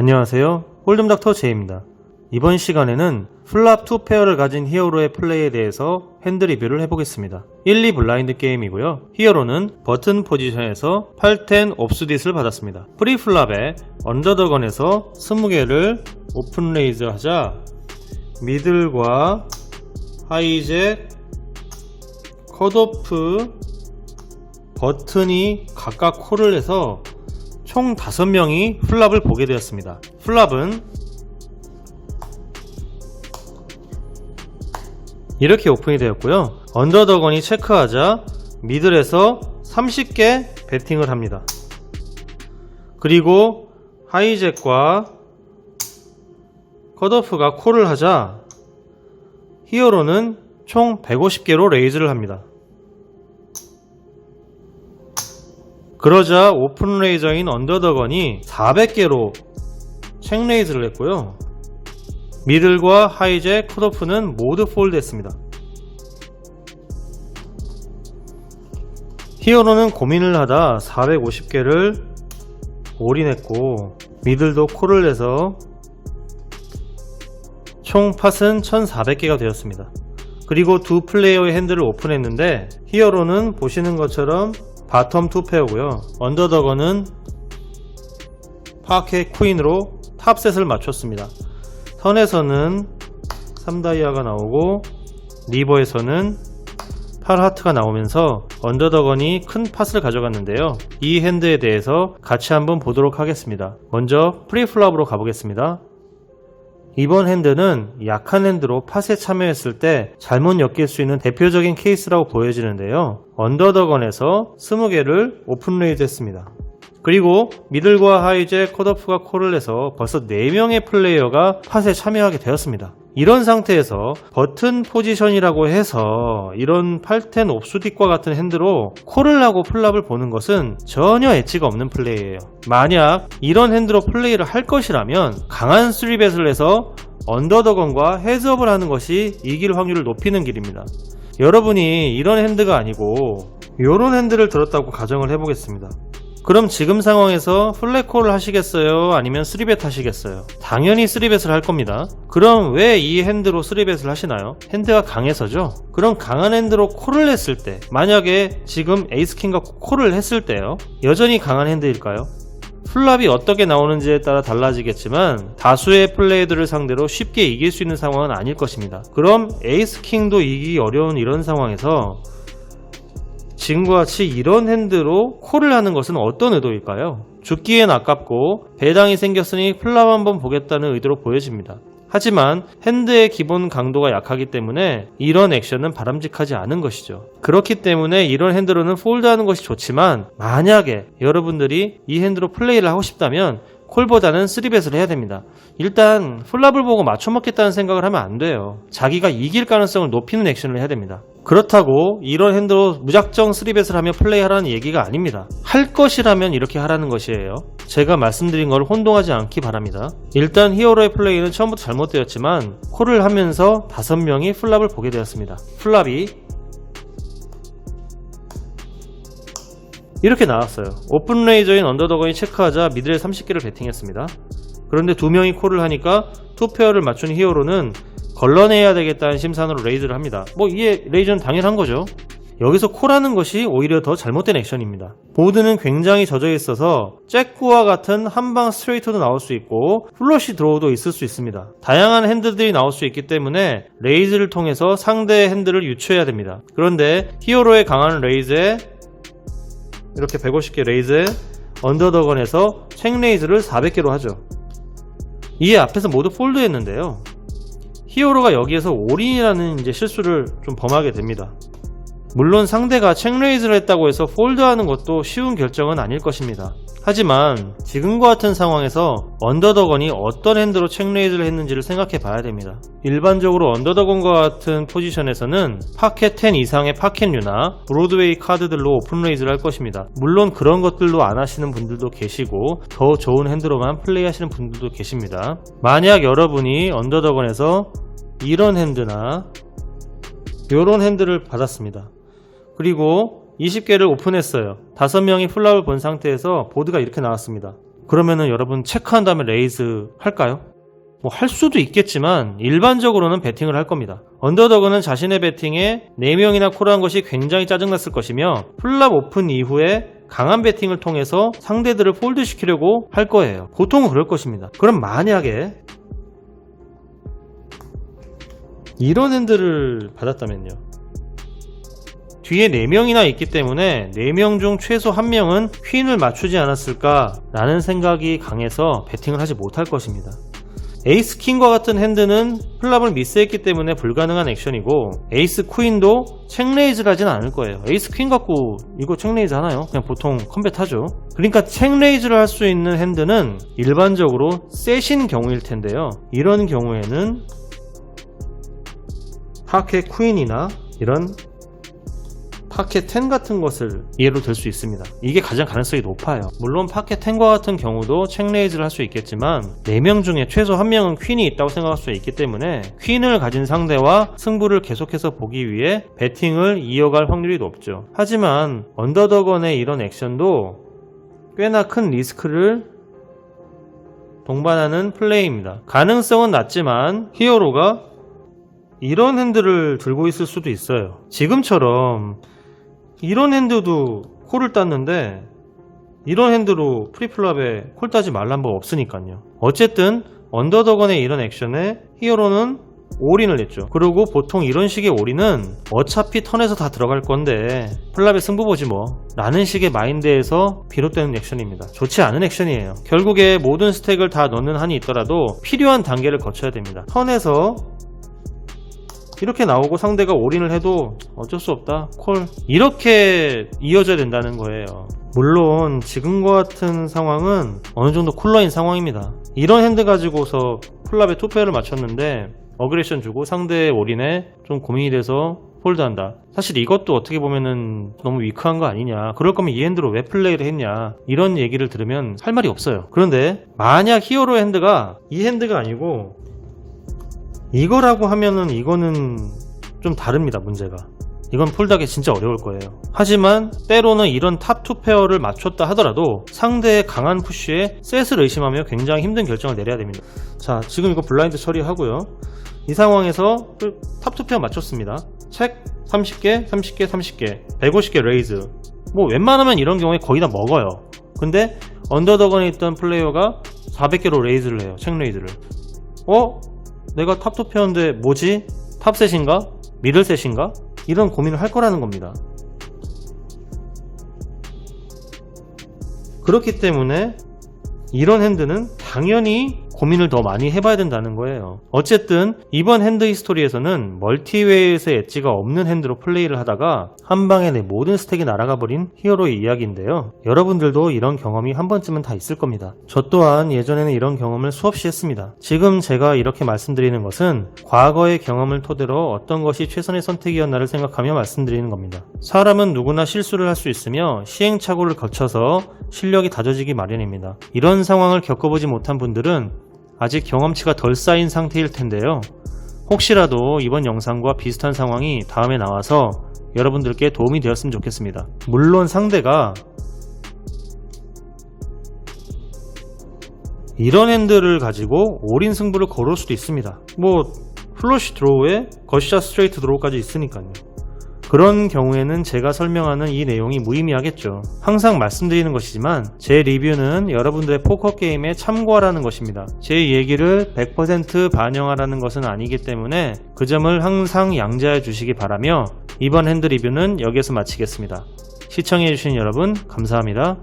안녕하세요, 홀덤닥터 제이입니다. 이번 시간에는 플랍 2페어를 가진 히어로의 플레이에 대해서 핸드 리뷰를 해보겠습니다. 1, 2 블라인드 게임이고요. 히어로는 버튼 포지션에서 810 옵스딧을 받았습니다. 프리플랍에 언더더건에서 20개를 오픈 레이즈 하자 미들과 하이젯, 컷오프, 버튼이 각각 콜을 해서 총 5명이 플랍을 보게 되었습니다. 플랍은 이렇게 오픈이 되었고요. 언더더건이 체크하자 미들에서 30개 배팅을 합니다. 그리고 하이젯과 컷오프가 콜을 하자 히어로는 총 150개로 레이즈를 합니다. 그러자 오픈 레이저인 언더더건이 400개로 책 레이즈를 했고요. 미들과 하이젯, 컷오프는 모두 폴드 했습니다. 히어로는 고민을 하다 450개를 올인했고 미들도 콜을 해서 총 팟은 1400개가 되었습니다. 그리고 두 플레이어의 핸들을 오픈했는데 히어로는 보시는 것처럼 바텀 2페어고요. 언더더건은 파켓 퀸으로 탑셋을 맞췄습니다. 턴에서는 3다이아가 나오고 리버에서는 8하트가 나오면서 언더더건이 큰 팟을 가져갔는데요. 이 핸드에 대해서 같이 한번 보도록 하겠습니다. 먼저 프리플랍으로 가보겠습니다. 이번 핸드는 약한 핸드로 팟에 참여했을 때 잘못 엮일 수 있는 대표적인 케이스라고 보여지는데요. 언더더건에서 20개를 오픈 레이즈 했습니다. 그리고 미들과 하이젯, 컷오프가 콜을 해서 벌써 4명의 플레이어가 팟에 참여하게 되었습니다. 이런 상태에서 버튼 포지션이라고 해서 이런 810 옵스딧과 같은 핸드로 콜을 하고 플랍을 보는 것은 전혀 엣지가 없는 플레이예요. 만약 이런 핸드로 플레이를 할 것이라면 강한 3벳을 해서 언더더건과 헤즈업을 하는 것이 이길 확률을 높이는 길입니다. 여러분이 이런 핸드가 아니고 이런 핸드를 들었다고 가정을 해보겠습니다. 그럼 지금 상황에서 플랫콜을 하시겠어요? 아니면 3벳 하시겠어요? 당연히 3벳을 할 겁니다. 그럼 왜 이 핸드로 3벳을 하시나요? 핸드가 강해서죠? 그럼 강한 핸드로 콜을 했을 때, 만약에 지금 에이스킹과 콜을 했을 때요, 여전히 강한 핸드일까요? 플랍이 어떻게 나오는지에 따라 달라지겠지만 다수의 플레이들을 상대로 쉽게 이길 수 있는 상황은 아닐 것입니다. 그럼 에이스킹도 이기기 어려운 이런 상황에서 지금과 같이 이런 핸드로 콜을 하는 것은 어떤 의도일까요? 죽기엔 아깝고 배당이 생겼으니 플랍 한번 보겠다는 의도로 보여집니다. 하지만 핸드의 기본 강도가 약하기 때문에 이런 액션은 바람직하지 않은 것이죠. 그렇기 때문에 이런 핸드로는 폴드하는 것이 좋지만 만약에 여러분들이 이 핸드로 플레이를 하고 싶다면 콜보다는 3벳을 해야 됩니다. 일단 플랍을 보고 맞춰먹겠다는 생각을 하면 안 돼요. 자기가 이길 가능성을 높이는 액션을 해야 됩니다. 그렇다고 이런 핸드로 무작정 3벳을 하며 플레이하라는 얘기가 아닙니다. 할 것이라면 이렇게 하라는 것이에요. 제가 말씀드린 걸 혼동하지 않기 바랍니다. 일단 히어로의 플레이는 처음부터 잘못되었지만 콜을 하면서 5명이 플랍을 보게 되었습니다. 플랍이 이렇게 나왔어요. 오픈 레이저인 언더더건이 체크하자 미들에 30개를 배팅했습니다. 그런데 2명이 콜을 하니까 2페어를 맞춘 히어로는 걸러내야 되겠다는 심산으로 레이즈를 합니다. 이게 레이저는 당연한 거죠. 여기서 콜하는 것이 오히려 더 잘못된 액션입니다. 보드는 굉장히 젖어 있어서 잭구와 같은 한방 스트레이트도 나올 수 있고 플러시 드로우도 있을 수 있습니다. 다양한 핸드들이 나올 수 있기 때문에 레이즈를 통해서 상대의 핸드를 유추해야 됩니다. 그런데 히어로의 강한 레이즈에 이렇게 150개 레이즈에 언더더건에서 책 레이즈를 400개로 하죠. 이 앞에서 모두 폴드 했는데요. 히어로가 여기에서 올인이라는 실수를 좀 범하게 됩니다. 물론 상대가 책 레이즈를 했다고 해서 폴드하는 것도 쉬운 결정은 아닐 것입니다. 하지만 지금과 같은 상황에서 언더더건이 어떤 핸드로 책 레이즈를 했는지를 생각해 봐야 됩니다. 일반적으로 언더더건과 같은 포지션에서는 파켓 10 이상의 파켓류나 브로드웨이 카드들로 오픈 레이즈를 할 것입니다. 물론 그런 것들도 안 하시는 분들도 계시고 더 좋은 핸드로만 플레이 하시는 분들도 계십니다. 만약 여러분이 언더더건에서 이런 핸드나 이런 핸드를 받았습니다. 그리고 20개를 오픈했어요. 5명이 플랍을 본 상태에서 보드가 이렇게 나왔습니다. 그러면은 여러분 체크한 다음에 레이즈 할까요? 뭐 할 수도 있겠지만 일반적으로는 배팅을 할 겁니다. 언더더그는 자신의 배팅에 4명이나 콜한 것이 굉장히 짜증났을 것이며 플랍 오픈 이후에 강한 배팅을 통해서 상대들을 폴드시키려고 할 거예요. 보통은 그럴 것입니다. 그럼 만약에 이런 핸들을 받았다면요. 뒤에 4명이나 있기 때문에 4명 중 최소 1명은 퀸을 맞추지 않았을까 라는 생각이 강해서 배팅을 하지 못할 것입니다. 에이스 킹과 같은 핸드는 플랍을 미스했기 때문에 불가능한 액션이고 에이스 퀸도 책레이즈를 하진 않을 거예요. 에이스 퀸 갖고 이거 책레이즈 하나요? 그냥 보통 컴뱃 하죠. 그러니까 책레이즈를 할 수 있는 핸드는 일반적으로 셋인 경우일 텐데요. 이런 경우에는 파켓 퀸이나 이런 파켓 10 같은 것을 예로 들 수 있습니다. 이게 가장 가능성이 높아요. 물론 파켓 10과 같은 경우도 책레이즈를 할 수 있겠지만 4명 중에 최소 1명은 퀸이 있다고 생각할 수 있기 때문에 퀸을 가진 상대와 승부를 계속해서 보기 위해 배팅을 이어갈 확률이 높죠. 하지만 언더더건의 이런 액션도 꽤나 큰 리스크를 동반하는 플레이입니다. 가능성은 낮지만 히어로가 이런 핸들을 들고 있을 수도 있어요. 지금처럼 이런 핸드도 콜을 땄는데 이런 핸드로 프리플랍에 콜 따지 말란 법 없으니까요. 어쨌든 언더더건의 이런 액션에 히어로는 올인을 했죠. 그리고 보통 이런 식의 올인은 어차피 턴에서 다 들어갈 건데 플랍에 승부 보지 뭐 라는 식의 마인드에서 비롯되는 액션입니다. 좋지 않은 액션이에요. 결국에 모든 스택을 다 넣는 한이 있더라도 필요한 단계를 거쳐야 됩니다. 턴에서 이렇게 나오고 상대가 올인을 해도 어쩔 수 없다 콜 이렇게 이어져야 된다는 거예요. 물론 지금과 같은 상황은 어느 정도 쿨러인 상황입니다. 이런 핸드 가지고서 플랍에 투페어를 맞췄는데 어그레션 주고 상대의 올인에 좀 고민이 돼서 폴드한다. 사실 이것도 어떻게 보면은 너무 위크한 거 아니냐, 그럴 거면 이 핸드로 왜 플레이를 했냐, 이런 얘기를 들으면 할 말이 없어요. 그런데 만약 히어로 핸드가 이 핸드가 아니고 이거라고 하면은 이거는 좀 다릅니다. 문제가 이건 폴드하기 진짜 어려울 거예요. 하지만 때로는 이런 탑 2페어를 맞췄다 하더라도 상대의 강한 푸쉬에 셋을 의심하며 굉장히 힘든 결정을 내려야 됩니다. 자, 지금 이거 블라인드 처리하고요. 이 상황에서 탑 2페어 맞췄습니다. 책 30개 30개 30개 150개 레이즈, 뭐 웬만하면 이런 경우에 거의 다 먹어요. 근데 언더더건에 있던 플레이어가 400개로 레이즈를 해요. 책 레이즈를. 내가 탑 2페어인데 뭐지? 탑셋인가? 미들셋인가? 이런 고민을 할 거라는 겁니다. 그렇기 때문에 이런 핸드는 당연히 고민을 더 많이 해봐야 된다는 거예요. 어쨌든 이번 핸드 히스토리에서는 멀티웨이에서 엣지가 없는 핸드로 플레이를 하다가 한방에 내 모든 스택이 날아가 버린 히어로의 이야기인데요. 여러분들도 이런 경험이 한 번쯤은 다 있을 겁니다. 저 또한 예전에는 이런 경험을 수없이 했습니다. 지금 제가 이렇게 말씀드리는 것은 과거의 경험을 토대로 어떤 것이 최선의 선택이었나를 생각하며 말씀드리는 겁니다. 사람은 누구나 실수를 할 수 있으며 시행착오를 거쳐서 실력이 다져지기 마련입니다. 이런 상황을 겪어보지 못한 분들은 아직 경험치가 덜 쌓인 상태일 텐데요. 혹시라도 이번 영상과 비슷한 상황이 다음에 나와서 여러분들께 도움이 되었으면 좋겠습니다. 물론 상대가 이런 핸들을 가지고 올인 승부를 걸을 수도 있습니다. 뭐 플러시 드로우에 거시샷 스트레이트 드로우까지 있으니까요. 그런 경우에는 제가 설명하는 이 내용이 무의미하겠죠. 항상 말씀드리는 것이지만 제 리뷰는 여러분들의 포커 게임에 참고하라는 것입니다. 제 얘기를 100% 반영하라는 것은 아니기 때문에 그 점을 항상 양지해 주시기 바라며 이번 핸드 리뷰는 여기서 마치겠습니다. 시청해주신 여러분 감사합니다.